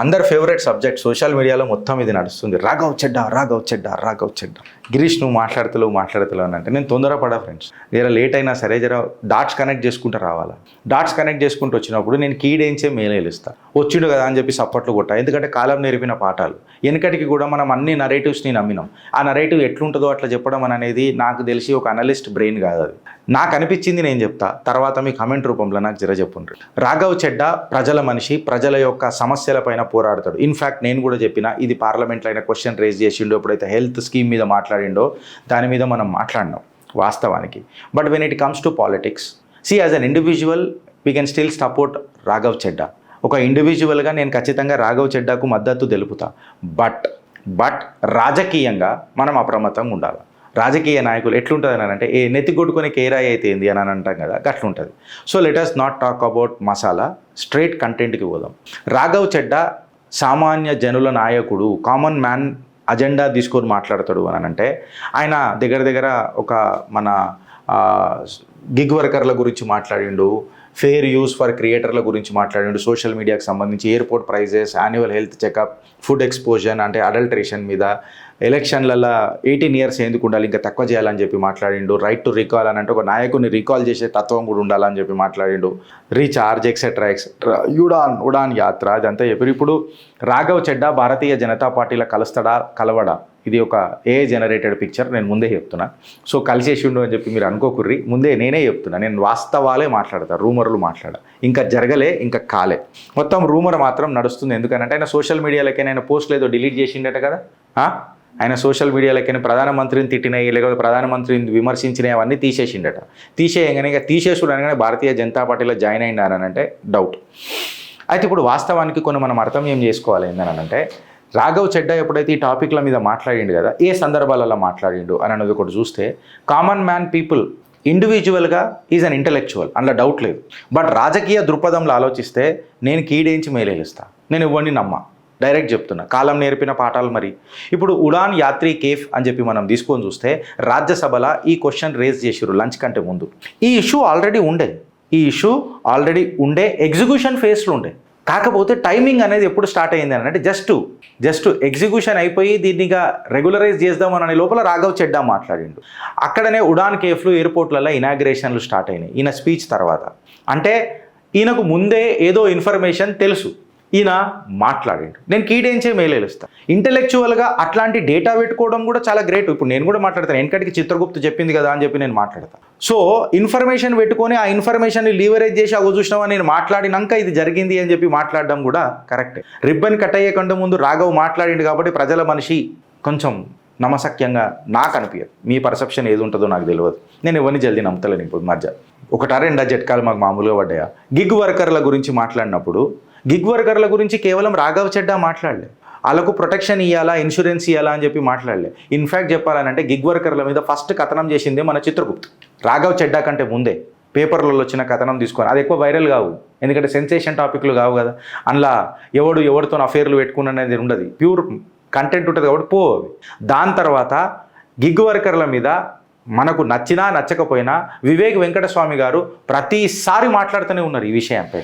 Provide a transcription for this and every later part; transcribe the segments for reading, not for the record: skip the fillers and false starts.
అందరి favourite subject social మీడియాలో మొత్తం ఇది నడుస్తుంది. రాఘవ్ చెడ్డా రాఘవ్ చెడ్డా రాఘవ్ చెడ్డా. గిరీష్ నువ్వు మాట్లాడుతూ అని అంటే నేను తొందరపడా ఫ్రెండ్స్. జర లేట్ అయినా సరే జర డాట్స్ కనెక్ట్ చేసుకుంటూ రావాలా. డాట్స్ కనెక్ట్ చేసుకుంటూ వచ్చినప్పుడు నేను కీడేంచే మేలేలుస్తాను. వచ్చిండు కదా అని చెప్పి సప్పట్లు కొట్టా. ఎందుకంటే కాలం నేర్పిన పాఠాలు. వెనకటికి కూడా మనం అన్ని నరేటివ్స్ని నమ్మినాం. ఆ నరేటివ్ ఎట్లుంటుందో అట్లా చెప్పడం అనేది నాకు తెలిసి ఒక అనలిస్ట్ బ్రెయిన్ కాదు. అది నాకు అనిపించింది నేను చెప్తా, తర్వాత మీ కమెంట్ రూపంలో నాకు జర చెప్పుండ్రి. రాఘవ్ చెడ్డా ప్రజల మనిషి, ప్రజల యొక్క సమస్యల పైన పోరాడతాడు. ఇన్ఫ్యాక్ట్ నేను కూడా చెప్పిన, ఇది పార్లమెంట్లో అయిన క్వశ్చన్ రేజ్ చేసిండో, ఎప్పుడైతే హెల్త్ స్కీమ్ మీద మాట్లాడిండో దాని మీద మనం మాట్లాడినాం వాస్తవానికి. But when it comes to politics, as an individual we can still support Raghav Chadha. ఒక ఇండివిజువల్గా నేను ఖచ్చితంగా రాఘవ్ చెడ్డాకు మద్దతు తెలుపుతా. బట్ రాజకీయంగా మనం అప్రమత్తంగా ఉండాలి. రాజకీయ నాయకులు ఎట్లుంటుంది అని అంటే నెత్తి కొట్టుకొని కేరాయి అయితే ఏంది అని అంటాం కదా, అట్లుంటుంది. So let us not talk about masala, straight కంటెంట్కి పోదాం. రాఘవ్ చెడ్డా సామాన్య జనుల నాయకుడు, కామన్ మ్యాన్ అజెండా తీసుకొని మాట్లాడతాడు అని అంటే ఆయన దగ్గర ఒక మన గిగ్ వర్కర్ల గురించి మాట్లాడిండు, ఫెయిర్ యూస్ ఫర్ క్రియేటర్ల గురించి మాట్లాడిండు, సోషల్ మీడియాకి సంబంధించి airport prices, annual health checkup, food exposure అంటే అడల్టరేషన్ మీద, ఎలక్షన్లలో 18 years ఎందుకు ఉండాలి ఇంకా తక్కువ చేయాలని చెప్పి మాట్లాడిండు, రైట్ టు రీకాల్ అని అంటే ఒక నాయకుడిని రీకాల్ చేసే తత్వం కూడా ఉండాలని చెప్పి మాట్లాడిండు, రీఛార్జ్ ఎక్సెట్రా, ఉడాన్ యాత్ర అదంతా చెప్పారు. ఇప్పుడు రాఘవ్ చెడ్డా భారతీయ జనతా పార్టీలో కలవడా, ఇది ఒక AI జనరేటెడ్ పిక్చర్, నేను ముందే చెప్తున్నా. సో కలిసేసిండు అని చెప్పి మీరు అనుకోకుర్రి, ముందే నేనే చెప్తున్నా. నేను వాస్తవాలే మాట్లాడతా, రూమర్లు మాట్లాడా. ఇంకా జరగలే, ఇంకా కాలే, మొత్తం రూమర్ మాత్రం నడుస్తుంది. ఎందుకంటే ఆయన సోషల్ మీడియాలకైనా ఆయన పోస్టులు ఏదో డిలీట్ చేసిండట కదా. ఆయన సోషల్ మీడియాలకైనా ప్రధానమంత్రిని తిట్టినాయి, లేకపోతే ప్రధానమంత్రిని విమర్శించినవి అవన్నీ తీసేసిండట. తీసేయగానే ఇక తీసేసుడు అనగానే భారతీయ జనతా పార్టీలో జాయిన్ అయినారని అంటే డౌట్. అయితే ఇప్పుడు వాస్తవానికి కొన్ని మనం అర్థం ఏం చేసుకోవాలి ఏంటనంటే, రాఘవ్ చెడ్డా ఎప్పుడైతే ఈ టాపిక్ల మీద మాట్లాడిండు కదా, ఏ సందర్భాలలో మాట్లాడిండు అని అన్నది ఒకటి చూస్తే, కామన్ మ్యాన్ పీపుల్ ఇండివిజువల్గా ఈజ్ అన్ ఇంటలెక్చువల్, అందులో డౌట్ లేదు. బట్ రాజకీయ దృక్పథంలో ఆలోచిస్తే నేను కీడేంచి మేలేలుస్తా, నేను ఇవ్వండి నమ్మా, డైరెక్ట్ చెప్తున్నా. కాలం నేర్పిన పాఠాలు. మరి ఇప్పుడు ఉడాన్ యాత్రి కేఫ్ అని చెప్పి మనం తీసుకొని చూస్తే రాజ్యసభలో ఈ క్వశ్చన్ రేజ్ చేసిరు లంచ్ కంటే ముందు. ఈ ఇష్యూ ఆల్రెడీ ఉండే ఎగ్జిక్యూషన్ ఫేస్లో ఉండే. కాకపోతే టైమింగ్ అనేది ఎప్పుడు స్టార్ట్ అయ్యింది అని అంటే జస్ట్ ఎగ్జిక్యూషన్ అయిపోయి దీన్నిగా రెగ్యులరైజ్ చేద్దామని లోపల రాఘవ్ చెడ్డా మాట్లాడిండు. అక్కడనే ఉడాన్ కేఫ్లు, ఎయిర్పోర్ట్లలో ఇనాగ్రేషన్లు స్టార్ట్ అయినాయి ఈయన స్పీచ్ తర్వాత. అంటే ఈయనకు ముందే ఏదో ఇన్ఫర్మేషన్ తెలుసు, ఈయన మాట్లాడిండు. నేను కీడేంచే మేలేలుస్తా. ఇంటెలెక్చువల్గా అట్లాంటి డేటా పెట్టుకోవడం కూడా చాలా గ్రేట్. ఇప్పుడు నేను కూడా మాట్లాడతాను, వెనకటికి చిత్రగుప్తు చెప్పింది కదా అని చెప్పి నేను మాట్లాడతాను. సో ఇన్ఫర్మేషన్ పెట్టుకొని ఆ ఇన్ఫర్మేషన్ని లీవరేజ్ చేసి అవి చూసినావా నేను మాట్లాడినాక ఇది జరిగింది అని చెప్పి మాట్లాడడం కూడా కరెక్టే. రిబ్బన్ కట్ అయ్యేకంటే ముందు రాఘవ్ మాట్లాడిండు కాబట్టి ప్రజల మనిషి కొంచెం నమ్మశక్యంగా నాకు అనిపించదు. మీ పర్సెప్షన్ ఏది ఉంటుందో నాకు తెలియదు. నేను ఎవరిని జల్దీ నమ్ముతలేను. ఇప్పుడు మధ్య ఒకటా రెండా జట్కాలు మాకు మామూలుగా పడ్డాయా. గిగ్ వర్కర్ల గురించి మాట్లాడినప్పుడు గిగ్ వర్కర్ల గురించి కేవలం రాఘవ్ చెడ్డా మాట్లాడలే, వాళ్ళకు ప్రొటెక్షన్ ఇవ్వాలా, ఇన్సూరెన్స్ ఇవ్వాలా అని చెప్పి మాట్లాడలే. ఇన్ఫ్యాక్ట్ చెప్పాలంటే గిగ్ వర్కర్ల మీద ఫస్ట్ కథనం చేసిందే మన చిత్రగుప్తు. రాఘవ్ చెడ్డా కంటే ముందే పేపర్లలో వచ్చిన కథనం తీసుకొని, అది ఎక్కువ వైరల్ కావు ఎందుకంటే సెన్సేషన్ టాపిక్లు కావు కదా. అందులో ఎవరితో అఫేర్లు పెట్టుకున్నది ఉండదు, ప్యూర్ కంటెంట్ ఉంటుంది కాబట్టి పోవి. దాని తర్వాత గిగ్ వర్కర్ల మీద మనకు నచ్చినా నచ్చకపోయినా వివేక్ వెంకటస్వామి గారు ప్రతిసారి మాట్లాడుతూనే ఉన్నారు ఈ విషయంపై.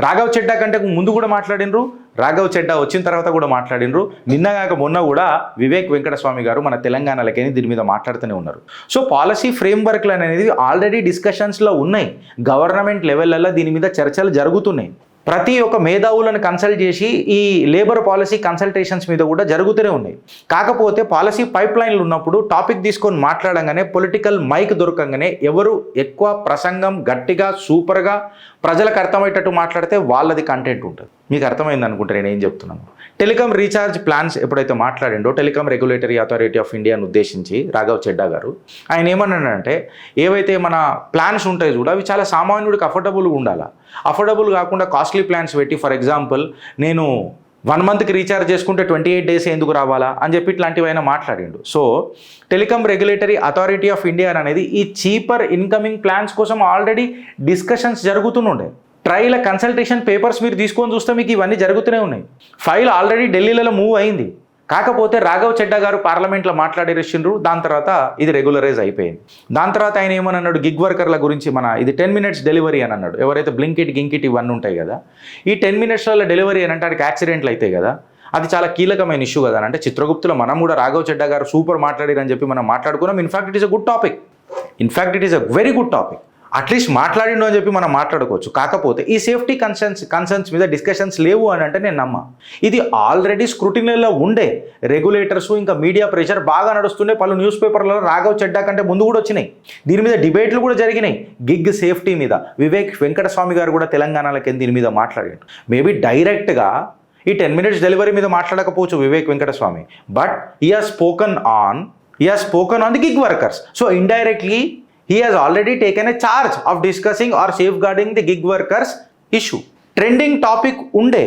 రాఘవ్ చెడ్డా కంటే ముందు కూడా మాట్లాడినరు, రాఘవ్ చెడ్డా వచ్చిన తర్వాత కూడా మాట్లాడినరు. నిన్నగాక మొన్న కూడా వివేక్ వెంకటస్వామి గారు మన తెలంగాణలకైనా దీని మీద మాట్లాడుతూనే ఉన్నారు. సో పాలసీ ఫ్రేమ్వర్క్లు అనేది ఆల్రెడీ డిస్కషన్స్లో ఉన్నాయి. గవర్నమెంట్ లెవెల్లో దీని మీద చర్చలు జరుగుతున్నాయి. ప్రతి ఒక్క మేధావులను కన్సల్ట్ చేసి ఈ లేబర్ పాలసీ కన్సల్టేషన్స్ మీద కూడా జరుగుతూనే ఉన్నాయి. కాకపోతే పాలసీ పైప్ లైన్లు ఉన్నప్పుడు టాపిక్ తీసుకొని మాట్లాడంగానే, పొలిటికల్ మైక్ దొరకంగానే ఎవరు ఎక్కువ ప్రసంగం గట్టిగా సూపర్గా ప్రజలకు అర్థమయ్యేటట్టు మాట్లాడితే వాళ్ళది కంటెంట్ ఉంటుంది. మీకు అర్థమైంది అనుకుంటే నేను ఏం చెప్తున్నాను. టెలికాం రీఛార్జ్ ప్లాన్స్ ఎప్పుడైతే మాట్లాడిండో టెలికాం రెగ్యులేటరీ అథారిటీ ఆఫ్ ఇండియాను ఉద్దేశించి రాఘవ్ చెడ్డా గారు ఆయన ఏమన్నాడంటే, ఏవైతే మన ప్లాన్స్ ఉంటాయో చూడ అవి చాలా సామాన్యుడికి అఫోర్డబుల్గా ఉండాలా. అఫోర్డబుల్ కాకుండా కాస్ట్లీ ప్లాన్స్ పెట్టి, ఫర్ ఎగ్జాంపుల్ నేను 1 monthకి రీఛార్జ్ చేసుకుంటే 28 days ఎందుకు రావాలా అని చెప్పి ఇట్లాంటివి ఆయన మాట్లాడిండు. So telecom regulatory authority of India అనేది ఈ చీపర్ ఇన్కమింగ్ ప్లాన్స్ కోసం ఆల్రెడీ డిస్కషన్స్ జరుగుతుండే. ట్రయల్ కన్సల్టేషన్ పేపర్స్ మీరు తీసుకొని చూస్తే మీకు ఇవన్నీ జరుగుతూనే ఉన్నాయి. ఫైల్ ఆల్రెడీ ఢిల్లీలో మూవ్ అయింది. కాకపోతే రాఘవ్ చెడ్డా గారు పార్లమెంట్లో మాట్లాడేసిండ్రు, దాని తర్వాత ఇది రెగ్యులరైజ్ అయిపోయింది. దాని తర్వాత ఆయన ఏమని అన్నాడు, గిగ్ వర్కర్ల గురించి ఇది 10 minutes డెలివరీ అని అన్నాడు. ఎవరైతే బ్లింకిట్ గింకిట్ ఇవన్నీ ఉంటాయి కదా, ఈ 10 minutesల డెలివరీ అని అంటే వాడికి యాక్సిడెంట్లు అవుతాయి కదా, అది చాలా కీలకమైన ఇష్యూ కదా. అంటే చిత్రగుప్తులో మనం కూడా రాఘవ్ చెడ్డా గారు సూపర్ మాట్లాడారని చెప్పి మనం మాట్లాడుకున్నాం. In fact it is a good topic, in fact it is a very good topic. At least మాట్లాడిండు అని చెప్పి మనం మాట్లాడుకోవచ్చు. కాకపోతే ఈ సేఫ్టీ కన్సర్న్స్ మీద డిస్కషన్స్ లేవు అని అంటే నేను నమ్మా. ఇది ఆల్రెడీ స్క్రూటినీలో ఉండే రెగ్యులేటర్స్, ఇంకా మీడియా ప్రెషర్ బాగా నడుస్తుండే. పలు న్యూస్ పేపర్లలో రాఘవ్ చెడ్డా కంటే ముందు కూడా వచ్చినాయి. దీని మీద డిబేట్లు కూడా జరిగినాయి. గిగ్ సేఫ్టీ మీద వివేక్ వెంకటస్వామి గారు కూడా తెలంగాణలోకి దీని మీద మాట్లాడారు. మేబీ డైరెక్ట్గా ఈ 10 minutes డెలివరీ మీద మాట్లాడకపోవచ్చు Vivek Venkataswamy, but he has spoken on the gig workers. So indirectly he has already taken a charge of discussing or safeguarding the gig workers issue. Trending topic ఉండే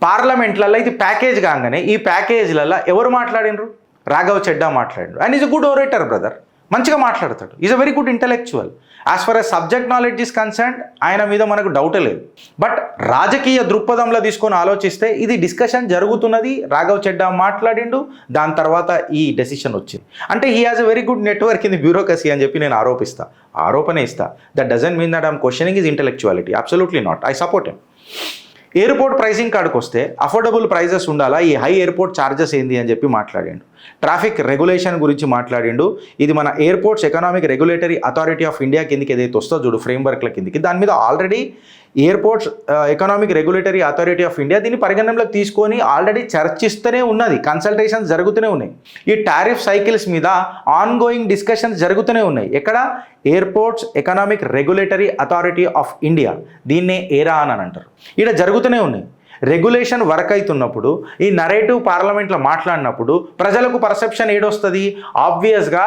పార్లమెంట్లలో ఇది ప్యాకేజ్ కాగానే ఈ ప్యాకేజ్లలో ఎవరు మాట్లాడినరు, రాఘవ్ చెడ్డా మాట్లాడినారు. And is a good orator brother, మంచిగా మాట్లాడతాడు. Is a very good intellectual. As far as subject knowledge is concerned ఆయన మీద మనకు డౌటే లేదు. బట్ రాజకీయ దృక్పథంలో తీసుకొని ఆలోచిస్తే ఇది డిస్కషన్ జరుగుతున్నది, రాఘవ్ చెడ్డా మాట్లాడిండు, దాని తర్వాత ఈ డెసిషన్ వచ్చింది. అంటే he has a very good network in the bureaucracy అని చెప్పి నేను ఆరోపణ ఇస్తా. That doesn't mean that I'm questioning is intellectuality. Absolutely not, I support him. Airport pricing కాడికి వస్తే అఫోర్డబుల్ ప్రైజెస్ ఉండాలా, ఈ హై ఎయిర్పోర్ట్ ఛార్జెస్ ఏంది అని చెప్పి మాట్లాడిండు. ట్రాఫిక్ రెగ్యులేషన్ గురించి మాట్లాడిండు. ఇది మన airports economic regulatory authority of India కిందకి ఏదైతే వస్తుందో చూడు ఫ్రేమ్వర్క్ల కిందకి, దాని మీద already airports economic regulatory authority of India దీన్ని పరిగణనలోకి తీసుకొని ఆల్రెడీ చర్చిస్తూనే ఉన్నది, కన్సల్టేషన్స్ జరుగుతూనే ఉన్నాయి. ఈ టారిఫ్ సైకిల్స్ మీద ఆన్గోయింగ్ డిస్కషన్స్ జరుగుతూనే ఉన్నాయి. ఎక్కడ, airports economic regulatory authority of India, దీన్నే ఏరా అని అంటారు. ఇక్కడ జరుగుతూనే ఉన్నాయి. రెగ్యులేషన్ వర్క్ అవుతున్నప్పుడు ఈ నరేటివ్ పార్లమెంట్లో మాట్లాడినప్పుడు ప్రజలకు పర్సెప్షన్ ఏడొస్తుంది, ఆబ్వియస్గా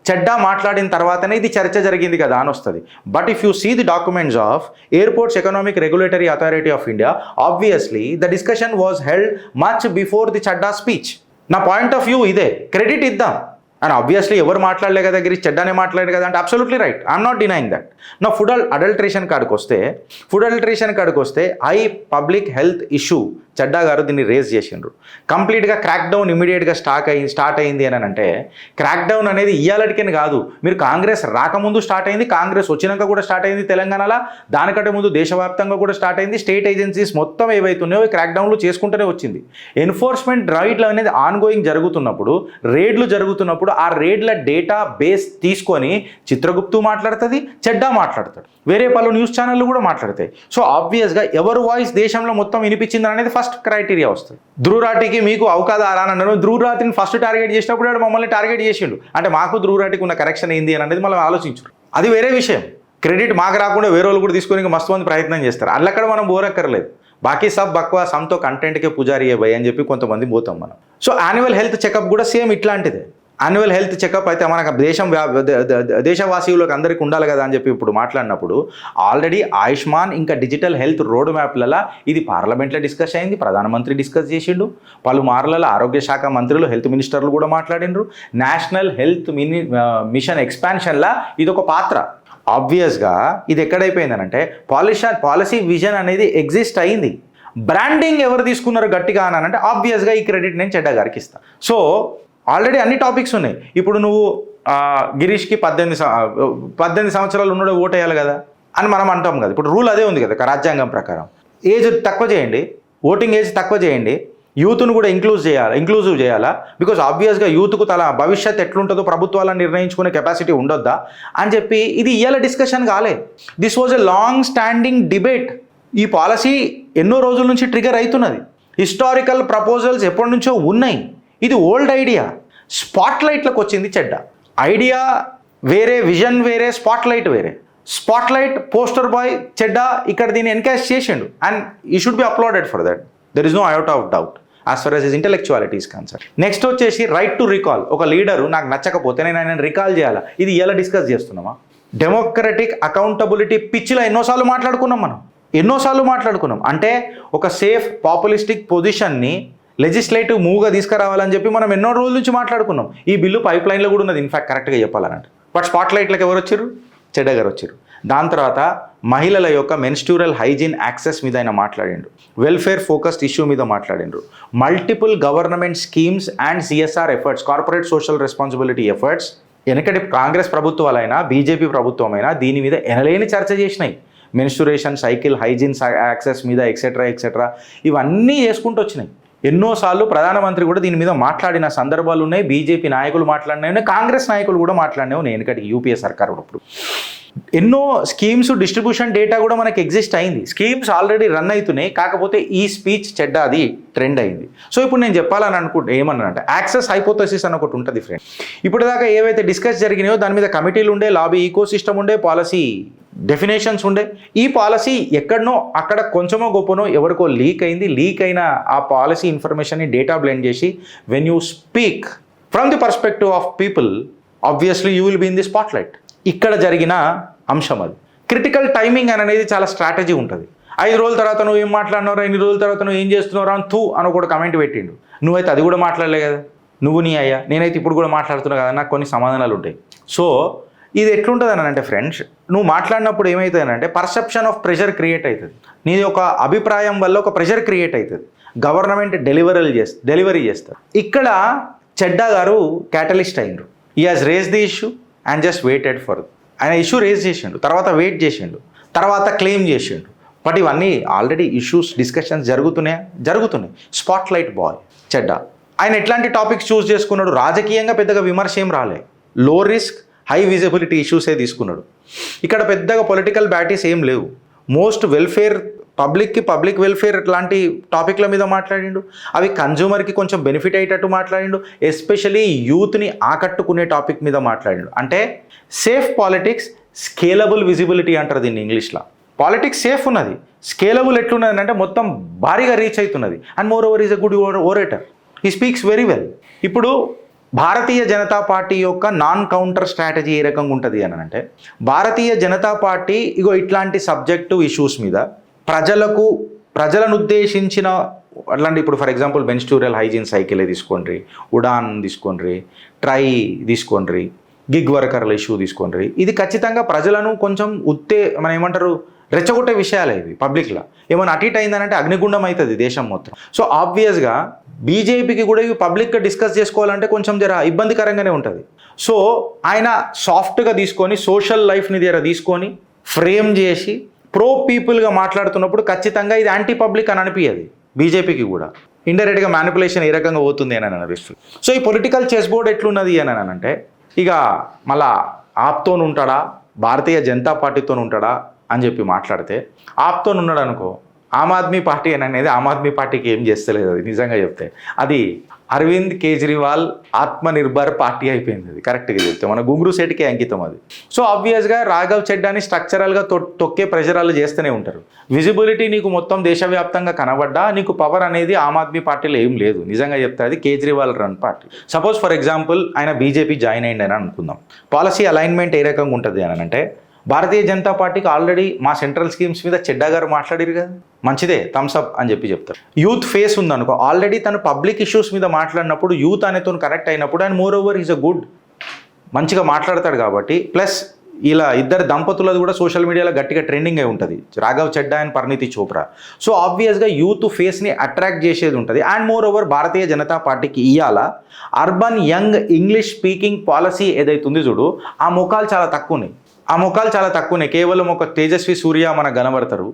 చెడ్డా మాట్లాడిన తర్వాతనే ఇది చర్చ జరిగింది కదా అని వస్తుంది. But if you see the documents of airports economic regulatory authority of India, obviously the discussion was held much before the Chadha speech. నా పాయింట్ ఆఫ్ వ్యూ ఇదే, క్రెడిట్ ఇద్దాం. అండ్ ఆబ్వియస్లీ ఎవరు మాట్లాడలే కదా, గిరీష్ చెడ్డానే మాట్లాడారు కదా అంటే absolutely right, I'm not denying that. నా ఫుడ్ అడల్ట్రేషన్ కాడికి వస్తే high public health issue Chadha garu దీన్ని రేజ్ చేసిండ్రు. కంప్లీట్గా క్రాక్ డౌన్ ఇమీడియట్గా స్టార్ట్ అయింది అని అంటే, క్రాక్ డౌన్ అనేది ఇయ్యాలటికని కాదు, మీరు కాంగ్రెస్ రాకముందు స్టార్ట్ అయింది, కాంగ్రెస్ వచ్చినాక కూడా స్టార్ట్ అయింది తెలంగాణలో, దానికంటే ముందు దేశవ్యాప్తంగా కూడా స్టార్ట్ అయింది. స్టేట్ ఏజెన్సీస్ మొత్తం ఏవైతున్నాయో క్రాక్ డౌన్లు చేసుకుంటూనే వచ్చింది. ఎన్ఫోర్స్మెంట్ డ్రైవ్లు అనేది ఆన్గోయింగ్ జరుగుతున్నప్పుడు, రేడ్లు జరుగుతున్నప్పుడు ఆ రేడ్ల డేటా బేస్ తీసుకొని చిత్రగుప్తు మాట్లాడుతుంది, చెడ్డా మాట్లాడతాడు, వేరే పలు న్యూస్ ఛానళ్ళు కూడా మాట్లాడతాయి. సో ఆబ్వియస్గా ఎవరు వాయిస్ దేశంలో మొత్తం వినిపించింది అనేది ఫస్ట్ క్రైటీరియా వస్తుంది. ధ్రువరాటికి మీకు అవకాదారా అని అన్నాను. ధ్రువరాటిని ఫస్ట్ టార్గెట్ చేసినప్పుడు వాడు మమ్మల్ని టార్గెట్ చేసిండు అంటే మాకు ధ్రువరాటికి ఉన్న కరెక్షన్ ఏంది అని అనేది మనం ఆలోచించరు. అది వేరే విషయం. క్రెడిట్ మాకు రాకుండా వేరే వాళ్ళు కూడా తీసుకొని మస్తు మంది ప్రయత్నం చేస్తారు. అల్లక్కడ మనం బోరక్కర్లేదు. బాకీ సబ్ బక్వా సమ్తో కంటెంట్కే పుజారీ భయ్ అని చెప్పి కొంతమంది పోతాం మనం. సో యాన్యువల్ హెల్త్ చెకప్ కూడా సేమ్ ఇట్లాంటిదే. యాన్యువల్ హెల్త్ చెకప్ అయితే మనకు దేశవాసీవులకు అందరికీ ఉండాలి కదా అని చెప్పి ఇప్పుడు మాట్లాడినప్పుడు ఆల్రెడీ ఆయుష్మాన్ ఇంకా డిజిటల్ హెల్త్ రోడ్ మ్యాప్లలో ఇది పార్లమెంట్లో డిస్కస్ అయింది, ప్రధానమంత్రి డిస్కస్ చేసిండు, పలుమార్లలో ఆరోగ్య శాఖ మంత్రులు హెల్త్ మినిస్టర్లు కూడా మాట్లాడిండ్రు. నేషనల్ హెల్త్ మిషన్ ఎక్స్పాన్షన్లా ఇది ఒక పాత్ర. ఆబ్వియస్గా ఇది ఎక్కడైపోయిందనంటే పాలసీ విజన్ అనేది ఎగ్జిస్ట్ అయింది. బ్రాండింగ్ ఎవరు తీసుకున్నారు గట్టిగా అని అంటే ఆబ్వియస్గా ఈ క్రెడిట్ నేను చెడ్డా గారికి ఇస్తాను. సో ఆల్రెడీ అన్ని టాపిక్స్ ఉన్నాయి. ఇప్పుడు నువ్వు గిరీష్కి 18 సంవత్సరాలు ఉన్నాడు ఓటు వేయాలి కదా అని మనం అంటాం కదా. ఇప్పుడు రూల్ అదే ఉంది కదా రాజ్యాంగం ప్రకారం. ఏజ్ తక్కువ చేయండి, ఓటింగ్ ఏజ్ తక్కువ చేయండి, యూత్ను కూడా ఇంక్లూజివ్ చేయాలా. బికాజ్ ఆబ్వియస్గా యూత్కు తల భవిష్యత్ ఎట్లుంటుందో ప్రభుత్వాలను నిర్ణయించుకునే కెపాసిటీ ఉండొద్దా అని చెప్పి ఇది ఇవాళ డిస్కషన్ కాలే. This was a long standing debate. ఈ పాలసీ ఎన్నో రోజుల నుంచి ట్రిగర్ అవుతున్నది. హిస్టారికల్ ప్రపోజల్స్ ఎప్పటి నుంచో ఉన్నాయి. ఇది ఓల్డ్ ఐడియా స్పాట్లైట్లకు వచ్చింది చెడ్డా. ఐడియా వేరే, విజన్ వేరే, స్పాట్లైట్ వేరే. స్పాట్లైట్ పోస్టర్ బాయ్ చెడ్డా ఇక్కడ దీన్ని ఎన్కాష్ చేసిండు and he should be uploaded for that. There is no iota of doubt as far as his intellectuality is concern. Next వచ్చేసి రైట్ టు రికాల్. ఒక leader నాకు నచ్చకపోతే నేను ఆయన రికాల్ చేయాలా, ఇది ఎలా డిస్కస్ చేస్తున్నామా? డెమోక్రటిక్ అకౌంటబిలిటీ పిచ్చిలో ఎన్నోసార్లు మాట్లాడుకున్నాం. అంటే ఒక సేఫ్ పాపులిస్టిక్ పొజిషన్ని లెజిస్లేటివ్ మూవ్గా తీసుకురావాలని చెప్పి మనం ఎన్నో రోజుల నుంచి మాట్లాడుకున్నాం. ఈ బిల్లు పైప్ లైన్లో కూడా ఉన్నది ఇన్ఫాక్ట్ కరెక్ట్గా చెప్పాలన్నట్టు. బట్ స్పాట్లైట్లకు ఎవరు వచ్చారు? చెడ్డా గారు వచ్చారు. దాని తర్వాత మహిళల యొక్క మెన్స్ట్యూరల్ హైజీన్ యాక్సెస్ మీద ఆయన మాట్లాడిండు, వెల్ఫేర్ ఫోకస్డ్ ఇష్యూ మీద మాట్లాడిండ్రు, multiple government schemes and CSR efforts, corporate social responsibility efforts. వెనకటి కాంగ్రెస్ ప్రభుత్వాలైనా బీజేపీ ప్రభుత్వమైనా దీని మీద ఎనలేని చర్చ చేసినాయి. మెన్స్ట్రురేషన్ సైకిల్, హైజీన్ యాక్సెస్ మీద ఎక్సెట్రా ఇవన్నీ చేసుకుంటూ వచ్చినాయి. ఎన్నోసార్లు ప్రధానమంత్రి కూడా దీని మీద మాట్లాడిన సందర్భాలు ఉన్నాయి, బీజేపీ నాయకులు మాట్లాడినాయి, కాంగ్రెస్ నాయకులు కూడా మాట్లాడినాయి. నేను వెనకటి యూపీఏ సర్కార్ ఉన్నప్పుడు ఎన్నో స్కీమ్స్ డిస్ట్రిబ్యూషన్ డేటా కూడా మనకి ఎగ్జిస్ట్ అయింది, స్కీమ్స్ ఆల్రెడీ రన్ అవుతున్నాయి. కాకపోతే ఈ స్పీచ్ చెడ్డ అది ట్రెండ్ అయింది. సో ఇప్పుడు నేను చెప్పాలని అనుకుంటే ఏమన్నానంటే యాక్సెస్ హైపోథసిస్ అని ఒకటి ఉంటుంది ఫ్రెండ్. ఇప్పుడు దాకా ఏవైతే డిస్కస్ జరిగినాయో దాని మీద కమిటీలు ఉండే, లాబీ ఈకో సిస్టమ్ ఉండే, పాలసీ డెఫినేషన్స్ ఉండే. ఈ పాలసీ ఎక్కడనో అక్కడ కొంచెమో గొప్పనో ఎవరికో లీక్ అయింది. లీక్ అయిన ఆ పాలసీ ఇన్ఫర్మేషన్ని డేటా బ్లెండ్ చేసి when you speak from the perspective of people obviously you will be in the spotlight. ఇక్కడ జరిగిన అంశం అది. క్రిటికల్ టైమింగ్ అనేది చాలా స్ట్రాటజీ ఉంటుంది. 5 రోజుల తర్వాత నువ్వు ఏం మాట్లాడినవరా, 8 రోజుల తర్వాత నువ్వు ఏం చేస్తున్నావురా అని అని ఒకటి కమెంట్ పెట్టిండు. నువ్వైతే అది కూడా మాట్లాడలే కదా, నువ్వు నీ అయ్యా, నేనైతే ఇప్పుడు కూడా మాట్లాడుతున్నా కదా, నాకు కొన్ని సమాధానాలు ఉంటాయి. సో ఇది ఎట్లుంటుంది అని అంటే ఫ్రెండ్స్, నువ్వు మాట్లాడినప్పుడు ఏమవుతుంది అంటే పర్సెప్షన్ ఆఫ్ ప్రెషర్ క్రియేట్ అవుతుంది. నీది ఒక అభిప్రాయం వల్ల ఒక ప్రెషర్ క్రియేట్ అవుతుంది. గవర్నమెంట్ డెలివరీ చేస్తారు. ఇక్కడ చెడ్డా గారు క్యాటలిస్ట్ అయినరు. He has raise the issue and just waited for. ఆయన ఇష్యూ రేజ్ చేసిండు, తర్వాత వెయిట్ చేసిండు, తర్వాత క్లెయిమ్ చేసిండు. బట్ ఇవన్నీ ఆల్రెడీ ఇష్యూస్ డిస్కషన్స్ జరుగుతున్నాయి. Spotlight boy Chadha. ఆయన ఎట్లాంటి టాపిక్స్ చూస్ చేసుకున్నాడు, రాజకీయంగా పెద్దగా విమర్శ ఏం రాలే, లో రిస్క్ హై విజిబిలిటీ ఇష్యూసే తీసుకున్నాడు. ఇక్కడ పెద్దగా పొలిటికల్ బ్యాటీస్ ఏం లేవు. మోస్ట్ వెల్ఫేర్, పబ్లిక్ వెల్ఫేర్ లాంటి టాపిక్ల మీద మాట్లాడిండు. అవి కన్జ్యూమర్కి కొంచెం బెనిఫిట్ అయ్యేటట్టు మాట్లాడిండు. ఎస్పెషలీ యూత్ని ఆకట్టుకునే టాపిక్ మీద మాట్లాడిండు. అంటే సేఫ్ పాలిటిక్స్, స్కేలబుల్ విజిబిలిటీ అంటారు దీన్ని ఇంగ్లీష్లో. పాలిటిక్స్ సేఫ్ ఉన్నది, స్కేలబుల్ ఎట్లున్నది అంటే మొత్తం భారీగా రీచ్ అవుతున్నది. And moreover is a good orator, he speaks very well. ఇప్పుడు భారతీయ జనతా పార్టీ యొక్క నాన్ కౌంటర్ స్ట్రాటజీ ఏ రకంగా ఉంటుంది అని అంటే, భారతీయ జనతా పార్టీ ఇట్లాంటి సబ్జెక్టు ఇష్యూస్ మీద ప్రజలను ఉద్దేశించిన అట్లాంటి, ఇప్పుడు ఫర్ ఎగ్జాంపుల్ మెన్స్ట్యూరల్ హైజీన్ సైకిలే తీసుకోండి, ఉడాన్ తీసుకోండి, ట్రై తీసుకోండి, గిగ్ వర్కర్ల ఇష్యూ తీసుకోండి. ఇది ఖచ్చితంగా ప్రజలను కొంచెం మనం ఏమంటారు రెచ్చగొట్టే విషయాలే ఇవి. పబ్లిక్లో ఏమైనా అటు ఇటు అయిందనంటే అగ్నిగుండం అవుతుంది దేశం మొత్తం. సో ఆబ్వియస్గా బీజేపీకి కూడా ఇవి పబ్లిక్గా డిస్కస్ చేసుకోవాలంటే కొంచెం జర ఇబ్బందికరంగానే ఉంటుంది. సో ఆయన సాఫ్ట్గా తీసుకొని సోషల్ లైఫ్ని తీసుకొని ఫ్రేమ్ చేసి ప్రో పీపుల్గా మాట్లాడుతున్నప్పుడు ఖచ్చితంగా ఇది యాంటీ పబ్లిక్ అని అనిపించదు బీజేపీకి కూడా. ఇండైరెక్ట్గా మ్యానిపులేషన్ ఏ రకంగా పోతుంది అని అనిపిస్తుంది. సో ఈ పొలిటికల్ చెస్ బోర్డ్ ఎట్లున్నది అని అంటే, ఇక మళ్ళా ఆప్తో ఉంటాడా, భారతీయ జనతా పార్టీతో ఉంటాడా అని చెప్పి మాట్లాడితే, ఆప్తో ఉన్నాడు అనుకో, ఆమ్ ఆద్మీ పార్టీ అనేది ఆమ్ ఆద్మీ పార్టీకి ఏం చేస్తలేదు. అది నిజంగా చెప్తే అది అరవింద్ కేజ్రీవాల్ ఆత్మనిర్భర్ పార్టీ అయిపోయింది. అది కరెక్ట్గా చెప్తే మన గుంగ్రూ సెట్కే అంకితం అది. సో ఆబ్వియస్గా రాఘవ్ చెడ్డాని స్ట్రక్చరల్గా తొక్కే ప్రెషరాలు చేస్తూనే ఉంటారు. విజిబిలిటీ నీకు మొత్తం దేశవ్యాప్తంగా కనబడ్డా నీకు పవర్ అనేది ఆమ్ ఆద్మీ పార్టీలో ఏం లేదు. నిజంగా చెప్తే అది Kejriwal run party. Suppose for example ఆయన బీజేపీ జాయిన్ అయ్యింది అని అనుకుందాం. పాలసీ అలైన్మెంట్ ఏ రకంగా ఉంటుంది అని అంటే, భారతీయ జనతా పార్టీకి ఆల్రెడీ మా సెంట్రల్ స్కీమ్స్ మీద చెడ్డా గారు మాట్లాడారు కదా, మంచిదే థమ్స్అప్ అని చెప్తారు. యూత్ ఫేస్ ఉందనుకో, ఆల్రెడీ తను పబ్లిక్ ఇష్యూస్ మీద మాట్లాడినప్పుడు యూత్ అనేతో కరెక్ట్ అయినప్పుడు and moreover is a good, మంచిగా మాట్లాడతాడు కాబట్టి. ప్లస్ ఇలా ఇద్దరు దంపతులది కూడా సోషల్ మీడియాలో గట్టిగా ట్రెండింగ్ అయి ఉంటుంది, రాఘవ్ చెడ్డా అండ్ పరిణీతి చోప్రా. సో ఆబ్వియస్గా యూత్ ఫేస్ని అట్రాక్ట్ చేసేది ఉంటుంది. And moreover Bharatiya Janata పార్టీకి ఇవాళ urban young English speaking policy ఏదైతుంది చూడు, ఆ ముఖాలు చాలా తక్కువనే. కేవలం ఒక తేజస్వి సూర్య మనకు కనబడతారు,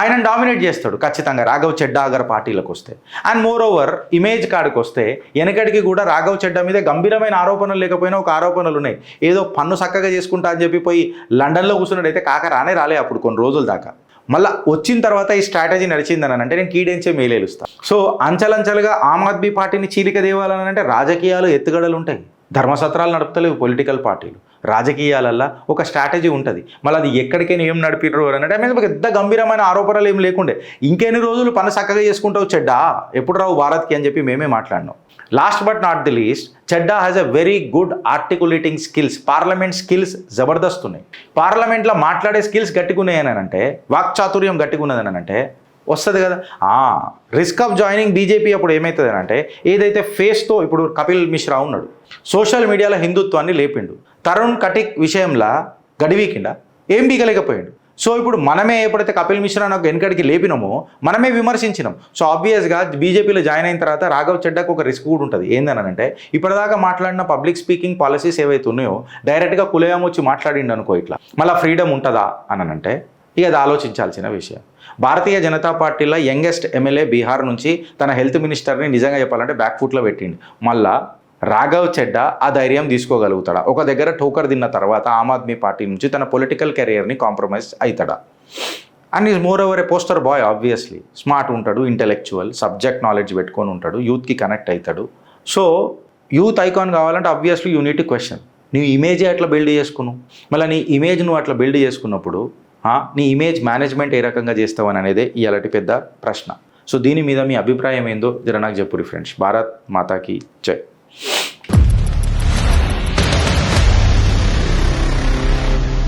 ఆయన డామినేట్ చేస్తాడు ఖచ్చితంగా రాఘవ్ చెడ్డా గారి పార్టీలకు వస్తే. అండ్ మోర్ ఓవర్ ఇమేజ్ కార్డుకి వస్తే వెనకడికి కూడా రాఘవ్ చెడ్డా మీద గంభీరమైన ఆరోపణలు లేకపోయినా ఒక ఆరోపణలు ఉన్నాయి. ఏదో పన్ను చక్కగా చేసుకుంటా అని చెప్పి పోయి లండన్లో కూర్చున్నాడైతే కాక రాలే అప్పుడు కొన్ని రోజుల దాకా. మళ్ళీ వచ్చిన తర్వాత ఈ స్ట్రాటజీ నడిచిందని అంటే నేను కీడెంచే మేలేలుస్తాను. సో అంచలంచలుగా ఆమ్ ఆద్మీ పార్టీని చీలిక దేవాలని అంటే రాజకీయాలు ఎత్తుగడలు ఉంటాయి, ధర్మసత్రాలు నడుపుతలేవు పొలిటికల్ పార్టీలు. రాజకీయాలల్లో ఒక స్ట్రాటజీ ఉంటుంది. మళ్ళీ అది ఎక్కడికైనా ఏం నడిపిర్రు అని అంటే పెద్ద గంభీరమైన ఆరోపణలు ఏం లేకుండే, ఇంకెన్ని రోజులు పని చక్కగా చేసుకుంటావు చెడ్డా, ఎప్పుడు రావు భారత్కి అని చెప్పి మేమే మాట్లాడినాం. Last but not the least, Chadha has a very good articulating skills. Parliament skills జబర్దస్త్ ఉన్నాయి. పార్లమెంట్లో మాట్లాడే స్కిల్స్ గట్టిగున్నాయని అంటే, వాక్చాతుర్యం గట్టిగున్నదని అంటే వస్తుంది కదా. రిస్క్ ఆఫ్ జాయినింగ్ బీజేపీ అప్పుడు ఏమవుతుంది అంటే, ఏదైతే ఫేస్తో ఇప్పుడు కపిల్ మిశ్రా ఉన్నాడు, సోషల్ మీడియాలో హిందుత్వాన్ని లేపిండు. తరుణ్ కటిక్ విషయంలో గడివీకిండా, ఏం బీగలేకపోయాడు. సో ఇప్పుడు మనమే ఎప్పుడైతే కపిల్ మిశ్రా నాకు వెనకడికి లేపినామో మనమే విమర్శించినాం. సో ఆబ్వియస్గా బీజేపీలో జాయిన్ అయిన తర్వాత రాఘవ్ చెడ్డాకు ఒక రిస్క్ కూడా ఉంటుంది. ఏందనంటే ఇప్పటిదాకా మాట్లాడిన పబ్లిక్ స్పీకింగ్ పాలసీస్ ఏవైతే ఉన్నాయో డైరెక్ట్గా కులయం వచ్చి మాట్లాడిండు అనుకో, ఇట్లా మళ్ళీ ఫ్రీడమ్ ఉంటుందా అనంటే ఇక అది ఆలోచించాల్సిన విషయం. భారతీయ జనతా పార్టీలో యంగెస్ట్ ఎమ్మెల్యే బీహార్ నుంచి తన హెల్త్ మినిస్టర్ని నిజంగా చెప్పాలంటే బ్యాక్ ఫుట్లో పెట్టిండు. మళ్ళా రాఘవ్ చెడ్డా ఆ ధైర్యం తీసుకోగలుగుతాడా? ఒక దగ్గర టోకర్ తిన్న తర్వాత ఆమ్ ఆద్మీ పార్టీ నుంచి తన పొలిటికల్ కెరియర్ని కాంప్రమైజ్ అవుతాడా? And is more over a poster boy. Obviously smart ఉంటాడు, ఇంటెలెక్చువల్, సబ్జెక్ట్ నాలెడ్జ్ పెట్టుకొని ఉంటాడు, యూత్కి కనెక్ట్ అవుతాడు. సో యూత్ ఐకాన్ కావాలంటే obviously you need to question నీ ఇమేజే అట్లా బిల్డ్ చేసుకున్నావు. మళ్ళీ నీ ఇమేజ్ నువ్వు అట్లా బిల్డ్ చేసుకున్నప్పుడు నీ ఇమేజ్ మేనేజ్మెంట్ ఏ రకంగా చేస్తావని అనేదే ఇలాంటి పెద్ద ప్రశ్న. సో దీని మీద మీ అభిప్రాయం ఏందో జర నాకు చెప్పురి ఫ్రెండ్స్. భారత్ మాతాకి జై.